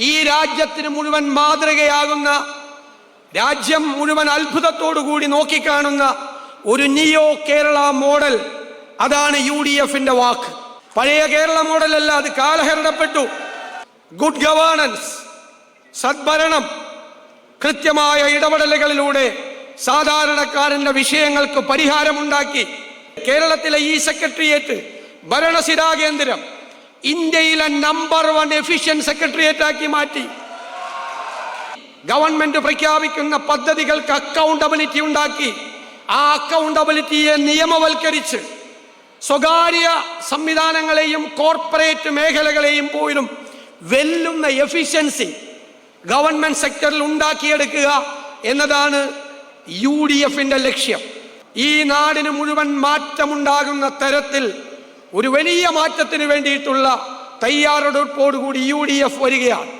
ഈ രാജ്യത്തിന് മുഴുവൻ മാതൃകയാകുന്ന, രാജ്യം മുഴുവൻ അത്ഭുതത്തോടുകൂടി നോക്കിക്കാണുന്ന ഒരു നിയോ കേരള മോഡൽ. അതാണ് UDFന്റെ വാക്ക്. പഴയ കേരള മോഡലല്ല, അത് കാലഹരണപ്പെട്ടു. ഗുഡ് ഗവേണൻസ്, സദ്ഭരണം, കൃത്യമായ ഇടപെടലുകളിലൂടെ സാധാരണക്കാരന്റെ വിഷയങ്ങൾക്ക് പരിഹാരമുണ്ടാക്കി കേരളത്തിലെ ഈ സെക്രട്ടേറിയറ്റ് ഭരണസിരാ കേന്ദ്രം ഇന്ത്യയിലെ നമ്പർ 1 എഫിഷ്യന്റ് സെക്രട്ടേറിയറ്റ് ആക്കി മാറ്റി. ഗവൺമെന്റ് പ്രഖ്യാപിക്കുന്ന പദ്ധതികൾക്ക് അക്കൗണ്ടബിലിറ്റി ഉണ്ടാക്കി. ആ അക്കൗണ്ടബിലിറ്റിയെ നിയമവൽക്കരിച്ച് സ്വകാര്യ സംവിധാനങ്ങളെയും കോർപ്പറേറ്റ് മേഖലകളെയും പോലും വെല്ലുന്ന എഫിഷ്യൻസി ഗവൺമെന്റ് സെക്ടറിൽ ഉണ്ടാക്കിയെടുക്കുക എന്നതാണ് UDFന്റെ ലക്ഷ്യം. ഈ നാടിന് മുഴുവൻ മാറ്റമുണ്ടാകുന്ന തരത്തിൽ ഒരു വലിയ മാറ്റത്തിന് വേണ്ടിയിട്ടുള്ള തയ്യാറെടുപ്പോടുകൂടി UDF വരികയാണ്.